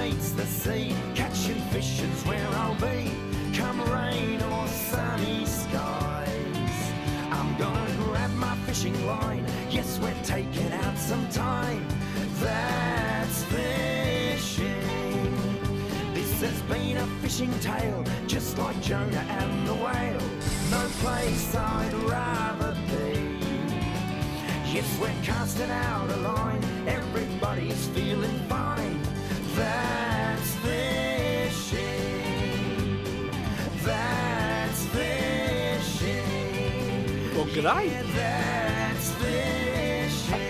meets the sea. Catching fish is where I'll be, come rain or sunny skies. I'm gonna grab my fishing line, yes, we're taking out some time. That's fishing. This has been a fishing tale, just like Jonah and the whale. No place I'd rather be. Yes, we're casting out a line, everybody's feeling fine. That's fishing. That's fishing. Well, g'day. Yeah, that's fishing.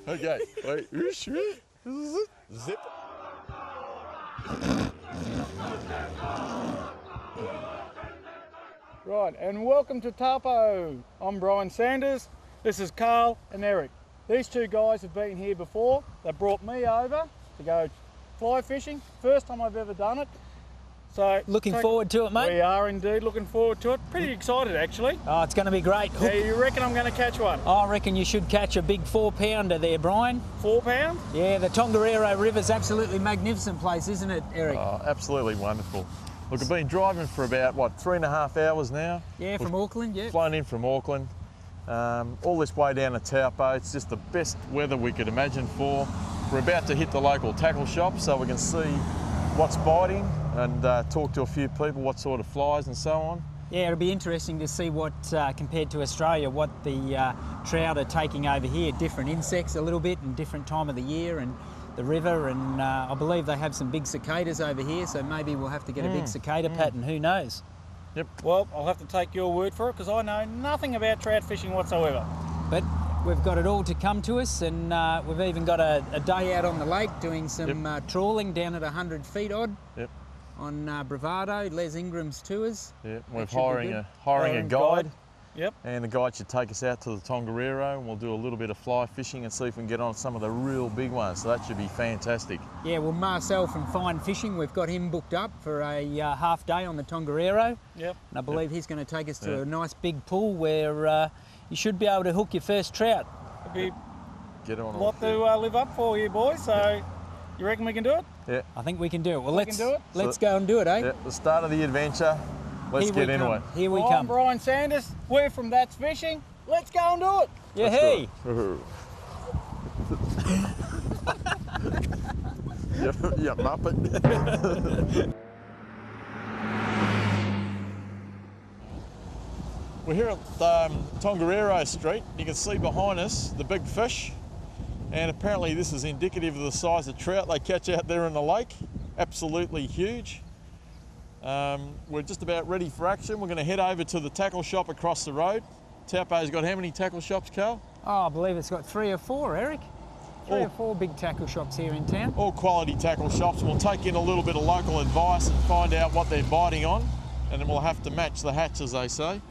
Okay, wait, zip. Right, and welcome to Taupo. I'm Brian Sanders, this is Carl and Eric. These two guys have been here before. They brought me over to go fly fishing. First time I've ever done it. So Looking forward to it, mate? We are indeed looking forward to it. Pretty excited actually. Oh, it's going to be great. Yeah, you reckon I'm going to catch one? I reckon you should catch a big 4-pounder there, Brian. 4 pound? Yeah, the Tongariro River's absolutely magnificent place, isn't it, Eric? Oh, absolutely wonderful. Look, I've been driving for about, what, 3.5 hours now? Yeah, from Auckland, yeah. Flown in from Auckland. All this way down to Taupo. It's just the best weather we could imagine for. We're about to hit the local tackle shop so we can see what's biting and talk to a few people, what sort of flies and so on. Yeah, it'll be interesting to see what, compared to Australia, what the trout are taking over here. Different insects a little bit and different time of the year and the river, and I believe they have some big cicadas over here, so maybe we'll have to get a big cicada pattern, who knows? Yep. Well, I'll have to take your word for it because I know nothing about trout fishing whatsoever. But we've got it all to come to us, and we've even got a day out on the lake doing some trawling down at 100 feet odd. Yep. On Bravado, Les Ingram's tours. Yep. We're That should be hiring good. a guide. Yep. And the guide should take us out to the Tongariro and we'll do a little bit of fly fishing and see if we can get on some of the real big ones. So that should be fantastic. Yeah, well, Marcel from Fine Fishing, we've got him booked up for a half day on the Tongariro. Yep. And I believe he's going to take us to a nice big pool where you should be able to hook your first trout. It'd be Get on a lot to live up for you boys, so you reckon we can do it? Yeah. I think we can do it. Well, We can do it? let's go and do it, eh? Yeah. The start of the adventure. Let's Here get we into come. it. Here we I'm come. Brian Sanders, we're from That's Fishing. Let's go and do it. Yeah, hey. Yeah, Muppet. We're here at Tongariro Street. You can see behind us the big fish, and apparently this is indicative of the size of trout they catch out there in the lake. Absolutely huge. We're just about ready for action. We're going to head over to the tackle shop across the road. Taupo's got how many tackle shops, Carl? Oh, I believe it's got 3 or 4, Eric. 3 Oh. or 4 big tackle shops here in town. All quality tackle shops. We'll take in a little bit of local advice and find out what they're biting on, and then we'll have to match the hatch, as they say.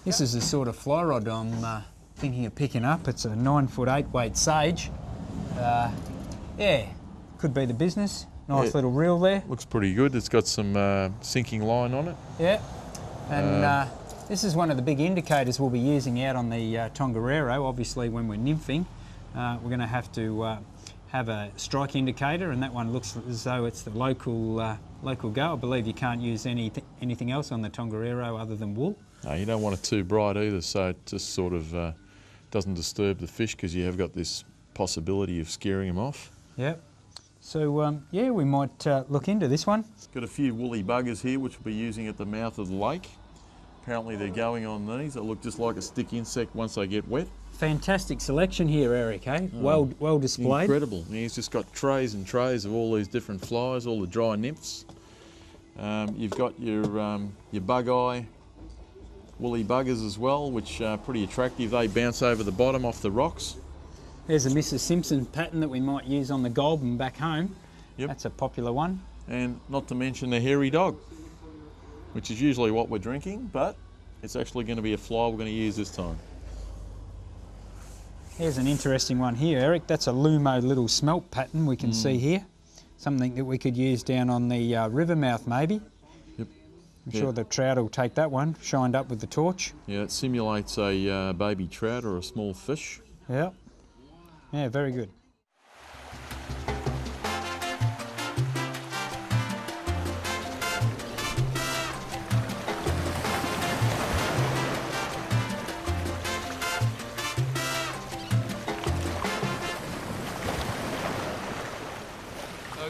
This is the sort of fly rod I'm thinking of picking up. It's a 9'8" weight Sage. Yeah, could be the business. Nice Yeah. little reel there. Looks pretty good. It's got some sinking line on it. Yeah, and this is one of the big indicators we'll be using out on the Tongariro. Obviously, when we're nymphing, we're going to have have a strike indicator, and that one looks as though it's the local go. I believe you can't use anything else on the Tongariro other than wool. No, you don't want it too bright either, so it just sort of doesn't disturb the fish because you have got this possibility of scaring them off. Yep. So yeah, we might look into this one. Got a few woolly buggers here which we'll be using at the mouth of the lake. Apparently they're going on these. They look just like a stick insect once they get wet. Fantastic selection here, Eric, eh? Well displayed. Incredible. Yeah, he's just got trays and trays of all these different flies, all the dry nymphs. You've got your bug eye woolly buggers as well, which are pretty attractive. They bounce over the bottom off the rocks. There's a Mrs. Simpson pattern that we might use on the Goulburn back home. Yep. That's a popular one. And not to mention the hairy dog, which is usually what we're drinking, but it's actually going to be a fly we're going to use this time. Here's an interesting one here, Eric. That's a Lumo little smelt pattern we can see here. Something that we could use down on the river mouth maybe. Yep. I'm sure the trout will take that one, shined up with the torch. Yeah, it simulates a baby trout or a small fish. Yeah. Yeah, very good.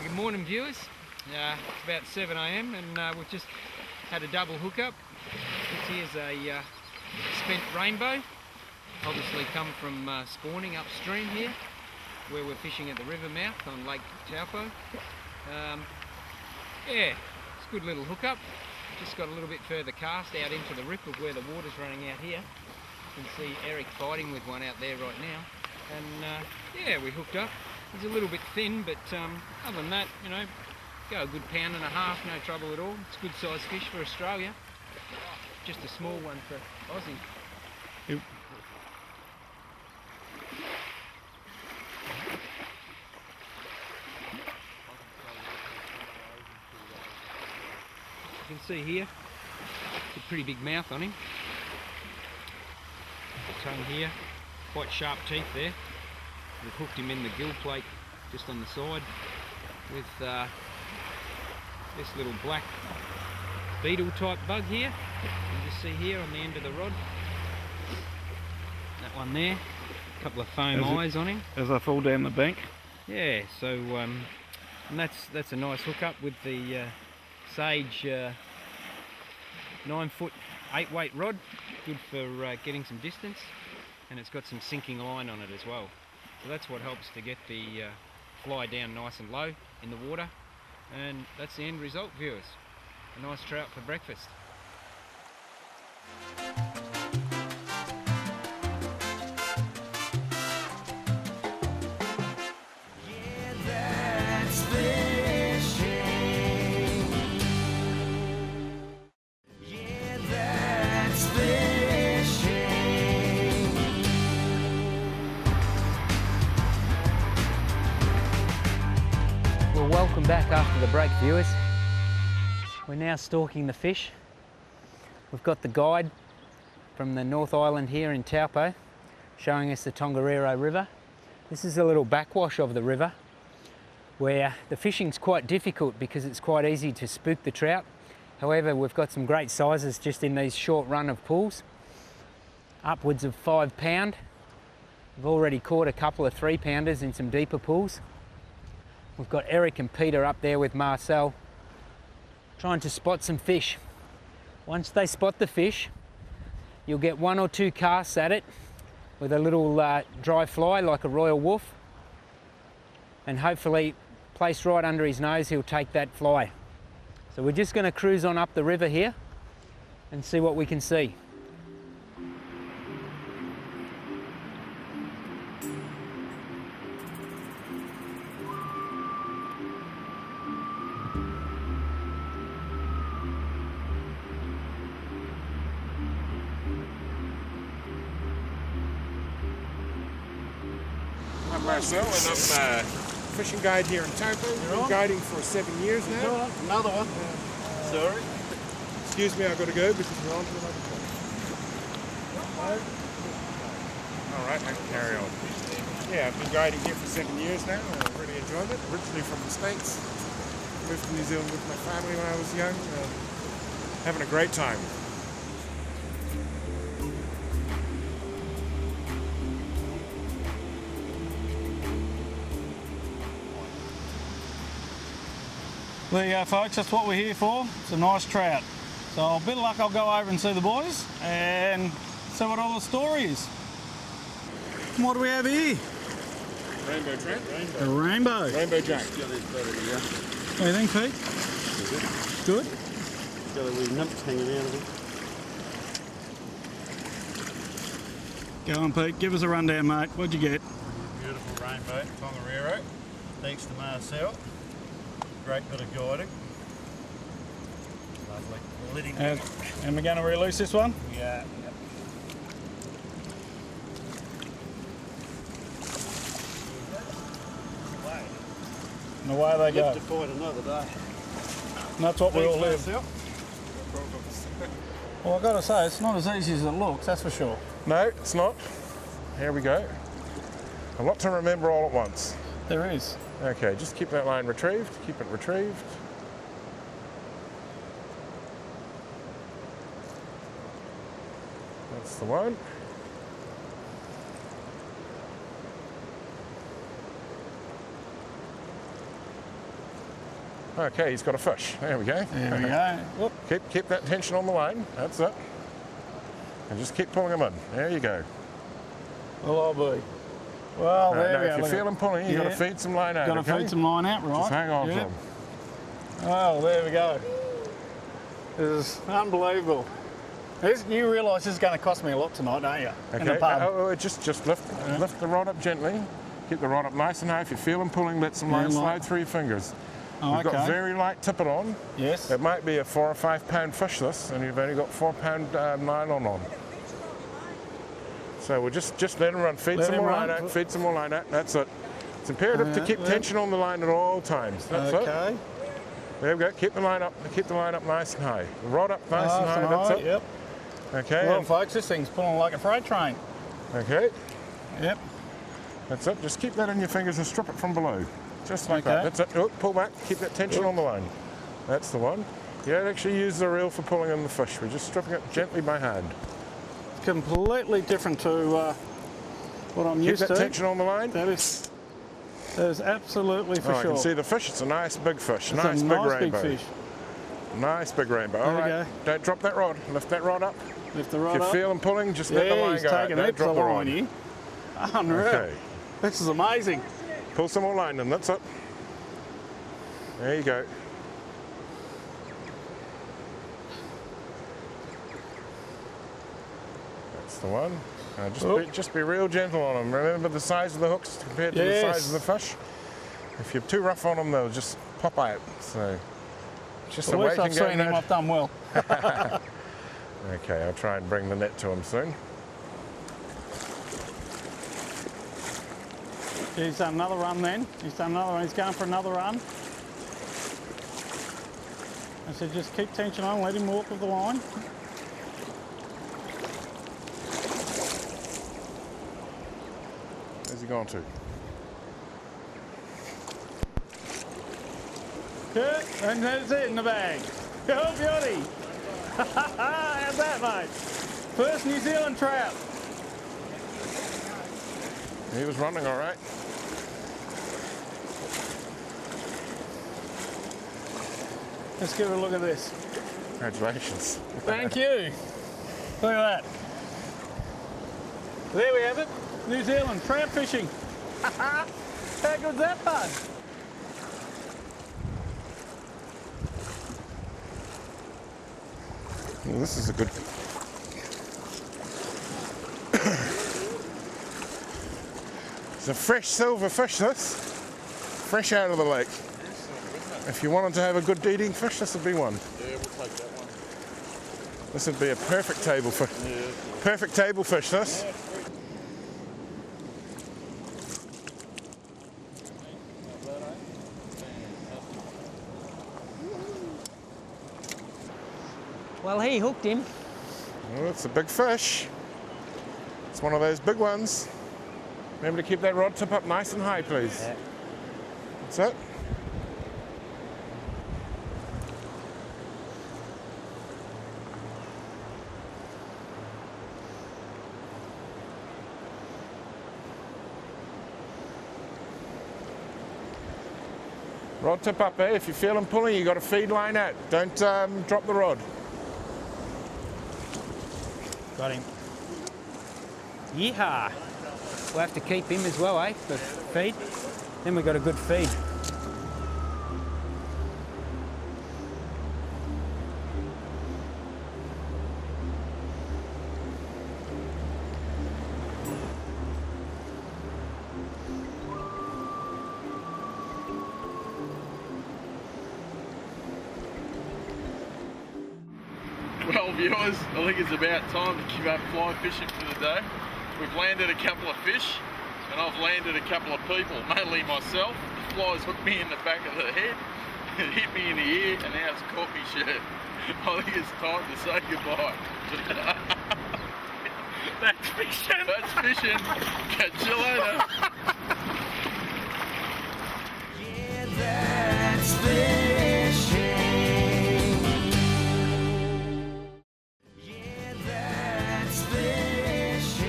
Good morning, viewers. It's about 7 a.m. and we've just had a double hookup. This here's a spent rainbow, obviously come from spawning upstream here, where we're fishing at the river mouth on Lake Taupo. Yeah, it's a good little hookup. Just got a little bit further cast out into the rip of where the water's running out here. You can see Eric fighting with one out there right now. And yeah, we hooked up. It's a little bit thin, but other than that, you know, go a good £1.5, no trouble at all. It's a good sized fish for Australia. Just a small one for Aussie. Yep. You can see here, it's a pretty big mouth on him. The tongue here, quite sharp teeth there. We've hooked him in the gill plate just on the side with this little black beetle type bug here. You can just see here on the end of the rod. That one there, a couple of foam eyes on him. As I fall down the bank. Yeah, so and that's a nice hookup with the Sage 9-foot 8-weight rod, good for getting some distance, and it's got some sinking line on it as well. So that's what helps to get the fly down nice and low in the water, and that's the end result, viewers. A nice trout for breakfast. Yeah, that's fishing. Yeah, that's fishing. Well, welcome back after the break, viewers. We're now stalking the fish. We've got the guide from the North Island here in Taupo showing us the Tongariro River. This is a little backwash of the river where the fishing's quite difficult because it's quite easy to spook the trout. However, we've got some great sizes just in these short run of pools, upwards of £5. We've already caught a couple of 3-pounders in some deeper pools. We've got Eric and Peter up there with Marcel trying to spot some fish. Once they spot the fish, you'll get 1 or 2 casts at it with a little dry fly like a royal wolf, and hopefully placed right under his nose he'll take that fly. So we're just going to cruise on up the river here and see what we can see. I'm Marcel, and I'm fishing guide here in Taupo. Been guiding for 7 years now. Another one. Sorry. Excuse me, I've got to go because we're on to another place. All right, I can carry on. Yeah, I've been guiding here for 7 years now. I really enjoy it. Originally from the States. Moved to New Zealand with my family when I was young. Having a great time. There you go, folks, that's what we're here for. It's a nice trout. So a bit of luck, I'll go over and see the boys and see what all the story is. What do we have here? Rainbow trout. A rainbow. Rainbow jack. What do you think, Pete? Good? Got a wee nymph hanging out of it. Go on, Pete, give us a rundown, mate. What'd you get? Beautiful rainbow, Tongariro. Thanks to Marcel. Great bit of guiding. Lovely. Letting And we're going to release this one? Yeah. And away they go. Live to fight another day. And that's what we all live. Marcel. Well, I've got to say, it's not as easy as it looks, that's for sure. No, it's not. Here we go. A lot to remember all at once. There is. Okay, just keep that line retrieved. Keep it retrieved. That's the one. Okay, he's got a fish. There we go. There we go. Whoop. Keep that tension on the line. That's it. And just keep pulling him in. There you go. Well, I'll be. Well, there Now, we go. if you look feel at him pulling, you've got to Yeah. feed some line out. Got to okay? feed some line out, right? Just hang on to Yep. him. Oh, there we go. This is unbelievable. You realise this is going to cost me a lot tonight, don't you? In the Okay. pub. Just lift the rod up gently. Keep the rod up nice and high. If you feel him pulling, let some line Yeah, slide through your fingers. Oh, We've got okay. very light tippet on. Yes. It might be a 4 or 5 pound fish this, and you've only got 4 pound nylon on. So we'll just let him run. Feed Let some him more run. line out. Feed some more line out. That's it. It's imperative to keep yeah. tension on the line at all times. That's it. Okay. There we go. Keep the line up. Keep the line up nice and high. The rod up nice and high. That's it. Yep. Okay. Well, folks, this thing's pulling like a freight train. Okay. Yep. That's it. Just keep that in your fingers and strip it from below. Just like that. Okay. That's it. Oh, pull back. Keep that tension on the line. That's the one. You don't actually use the reel for pulling in the fish. We're just stripping it gently by hand. Completely different to what I'm Keep used that to. tension on the line. That is absolutely for Oh, I sure. can see the fish. It's a nice big fish. It's Nice a big nice rainbow. big fish. Nice big rainbow. All There we right. go. Don't drop that rod. Lift that rod up. Lift the If rod you up. feel him pulling, just let the Yeah, line he's go out. taking Don't heaps drop of the line rod. here. Unreal. Okay. This is amazing. Pull some more line in. That's it. There you go. That's the one. Just be real gentle on them. Remember the size of the hooks compared to the Yes. size of the fish. If you're too rough on them, they'll just pop out. So just At a way least you I've can seen go. him. I've done well. Okay, I'll try and bring the net to him soon. He's done another run then. He's done another run. He's going for another run. I said just keep tension on, let him walk with the line. Where's he gone to? Good, and that's it in the bag. Oh, beauty. How's that, mate? First New Zealand trout. He was running all right. Let's give a look at this. Congratulations. Thank you. Look at that. There we have it. New Zealand trout fishing. How good's that, bud? Well, this is a good. It's a fresh silver fish, this. Fresh out of the lake. If you wanted to have a good eating fish, this would be one. Yeah, we'll take that one. This would be a perfect table fish. Perfect table fish, this. Well, he hooked him. Well, it's a big fish. It's one of those big ones. Remember to keep that rod tip up nice and high, please. Yeah. That's it. Rod tip up there. If you feel him pulling, you've got to feed line out. Don't drop the rod. Got him. Yeehaw. We'll have to keep him as well, eh? The feed. Then we've got a good feed. Well, viewers, I think it's about time to give up fly fishing for the day. We've landed a couple of fish, and I've landed a couple of people, mainly myself. The flies hooked me in the back of the head, it hit me in the ear, and now it's caught me shirt. I think it's time to say goodbye. That's fishing. That's fishing. Catch you later. Yeah, that's fishing. Yeah, that's fishing.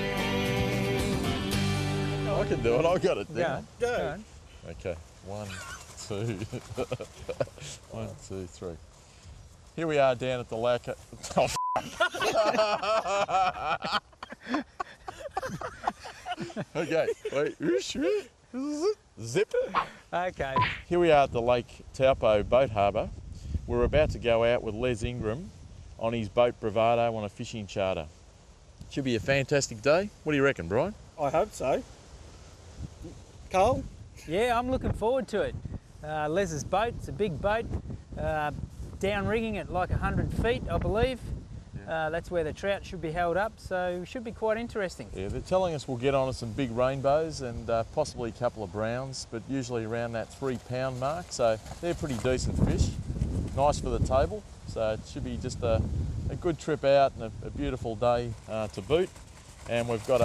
I can do it. I got it down. Go. Okay. 1, 2. 1, 2, 3. Here we are down at the Lac. Oh, okay. Wait. Zip. Okay. Here we are at the Lake Taupo boat harbour. We're about to go out with Les Ingram on his boat Bravado on a fishing charter. Should be a fantastic day. What do you reckon, Brian? I hope so. Carl? Yeah, I'm looking forward to it. Les's boat, it's a big boat, down rigging at like 100 feet, I believe. That's where the trout should be held up, so it should be quite interesting. Yeah, they're telling us we'll get onto some big rainbows and possibly a couple of browns, but usually around that 3 pound mark, so they're pretty decent fish. Nice for the table, so it should be just a good trip out and a beautiful day to boot. And we've got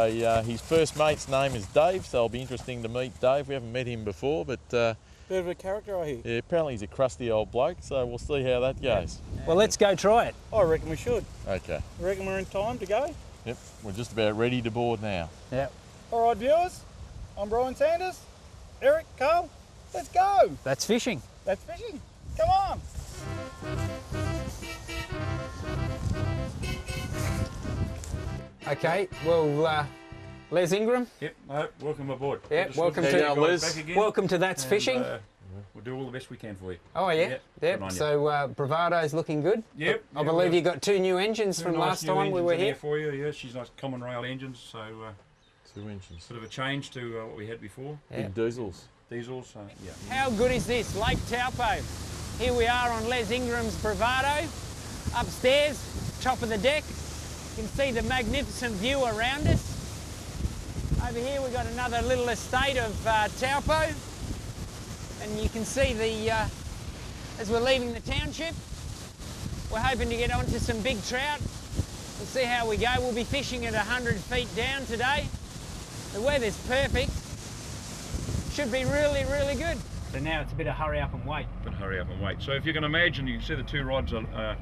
his first mate's name is Dave, so it'll be interesting to meet Dave. We haven't met him before, but Bit of a character, I hear. yeah, apparently he's a crusty old bloke, so we'll see how that goes. Well, let's go try it. I reckon we should. Okay, I reckon we're in time to go. yep, we're just about ready to board now. Yeah. All right, viewers. I'm Brian Sanders. Eric, Carl, let's go. That's fishing. That's fishing. Come on. Okay, well, Les Ingram, Yep, no, welcome aboard. Yeah, Just welcome looking to- get you guys Liz. back again, welcome to That's and, Fishing. We'll do all the best we can for you. Oh yeah, Yep, yep. good on you. So Bravado's looking good. Yep. I believe you got 2 new engines Two from nice last new time we engines were in there here. for you. Yeah, she's nice common rail engines, so 2 inches. sort of a change to what we had before. Yeah. Big diesels. Diesels, yeah. How good is this, Lake Taupo? Here we are on Les Ingram's Bravado, upstairs, top of the deck. You can see the magnificent view around us. Over here we've got another little estate of Taupo, and you can see the, as we're leaving the township, we're hoping to get onto some big trout. We'll see how we go. We'll be fishing at 100 feet down today. The weather's perfect. Should be really, really good. So now it's a bit of hurry up and wait. But hurry up and wait. So if you can imagine, you can see the 2 rods are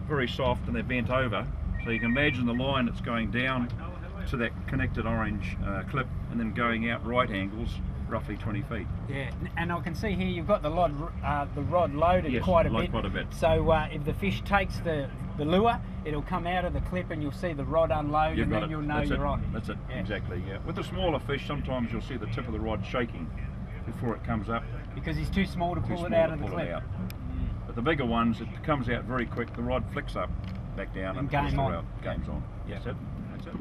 very soft and they're bent over. So you can imagine the line that's going down to that connected orange clip and then going out right angles, roughly 20 feet. Yeah, and I can see here you've got the rod loaded Yes, quite a like bit. quite a bit. So if the fish takes the lure, it'll come out of the clip and you'll see the rod unload, You've and got then it. you'll know That's you're it. on. That's it, Yeah. exactly, yeah. With the smaller fish, sometimes you'll see the tip of the rod shaking before it comes up. Because he's too small to Too pull small it out to of the pull clip. it out. But the bigger ones, it comes out very quick. The rod flicks up, back down, And pulls game the on. rod. Game's on. Yeah. That's it. That's it.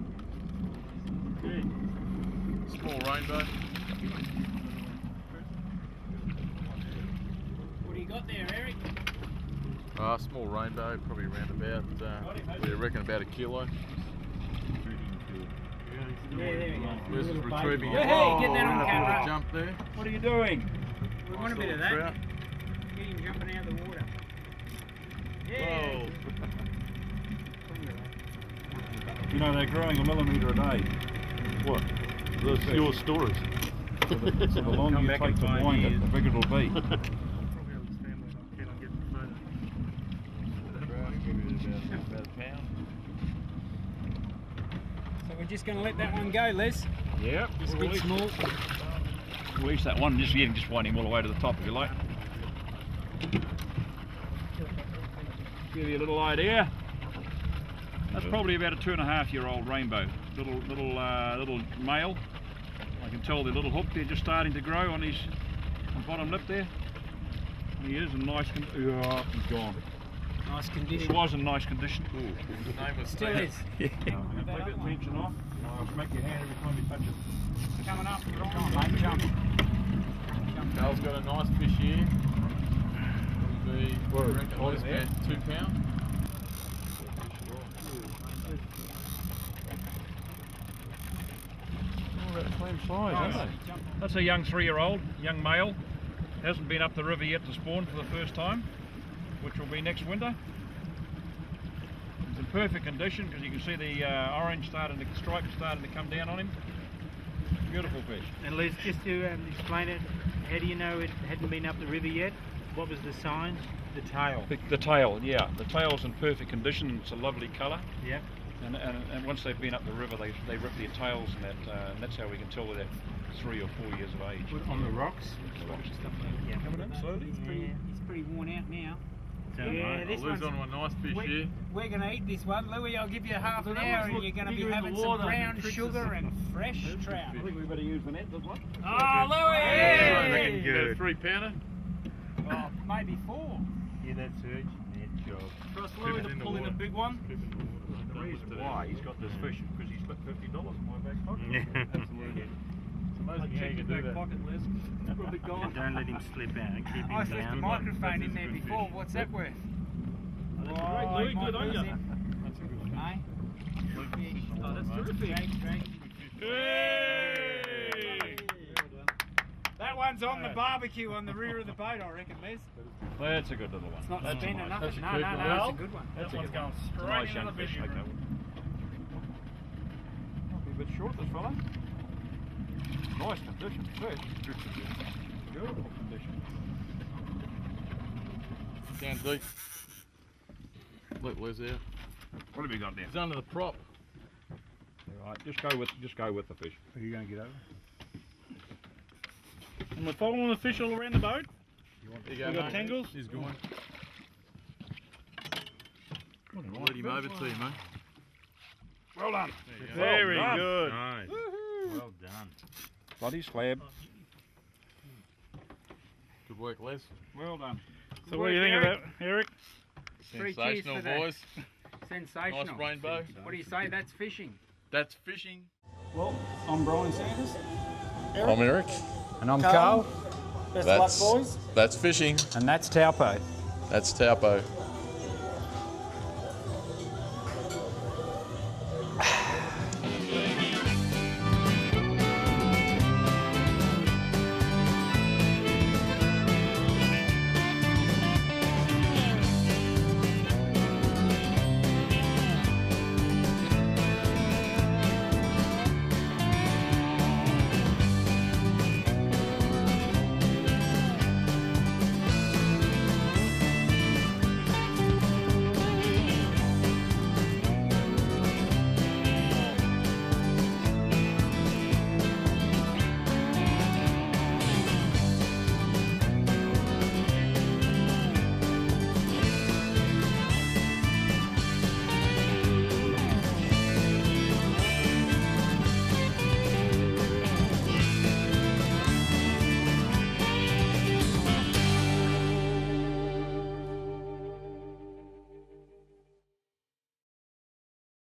Small rainbow. What do you got there, Eric? Small rainbow, probably around about, we reckon about 1 kilo. Yeah, there we go. This is Little baby. retrieving. Yeah, hey, get that on Bit of camera. jump there. What are you doing? We want a bit of that. Trout. Get him jumping out of the water. Whoa. You know, they're growing a millimetre a day. What? Those your stories. So the longer you take to wind it, the bigger it'll be. About a pound. So we're just going to let that one go, Les. Yep. It's a bit small. Release that one, just wind him all the way to the top if you like. Give you a little idea. That's probably about a 2.5-year-old rainbow. Little male. I can tell the little hook they're just starting to grow on his bottom lip there. And he is in nice condition. Oh, he's gone. Nice This condition. was in nice condition. His name was Still Steve. is. Take that tension off. I'll smack your hand every time you touch it. Coming up. Come on, mate, jump. Carl's got a nice fish here. It'll be, I reckon, What it's is that? about 2 pounds. Oh, about the same size, aren't they? That's a young 3-year-old, young male. Hasn't been up the river yet to spawn for the first time, which will be next winter. perfect condition because you can see the orange stripe starting to come down on him. Beautiful fish. And Liz, just to explain it, how do you know it hadn't been up the river yet? What was the sign? The tail. The tail, yeah. The tail's in perfect condition. It's a lovely colour. Yep. And once they've been up the river, they rip their tails, and that's how we can tell they're 3 or 4 years of age. On the rocks? Yeah. Coming in slowly. He's pretty worn out now. Yeah, this one's on a nice fish here. We're going to eat this one. Louis, I'll give you half an hour and you're going to be having some brown sugar and fresh trout. I think we better use the net, this one. Oh, Louis! Good. 3-pounder? Oh, maybe 4. Yeah, that's urge. Net job. Trust Louis to pull in a big one. The reason why he's got this fish is because he's slipped $50 in my back pocket. Absolutely. It's amazing how you can do that. Pocket, Liz. It's probably gone. And don't let him slip out. Keep him I've left the down. microphone in there before. What's that worth? Great, Louis, good on you. That's a good one. Hey? Oh, that's terrific. Hey! That one's on the barbecue on the rear of the boat, I reckon, Les. That's a good little one. It's not That's spinning nice. nothing. That's a No, good no, one. no, it's a good one. That one's going It's a straight nice into young the fish. fishing Like that room. one. Might be a bit short, this fella. Nice condition. Fish. Beautiful condition. Down deep. Let Liz out. What have we got there? He's under the prop. Right, just go with the fish. Are you going to get over? And we're following the fish all around the boat. There you We go, got mate. tangles. He's going. I'll let him over to you, mate. Well done. Very done. good. Nice. Well done. Bloody slab. Good work, Les. Well done. So what do you think of that, Eric? Three cheers Sensational, for that. boys. Sensational. Nice rainbow. What do you say? That's fishing. That's fishing. Well, I'm Brian Sanders. I'm Eric. And I'm Carl, Best of luck, That's boys. that's fishing. and that's Taupo. That's Taupo.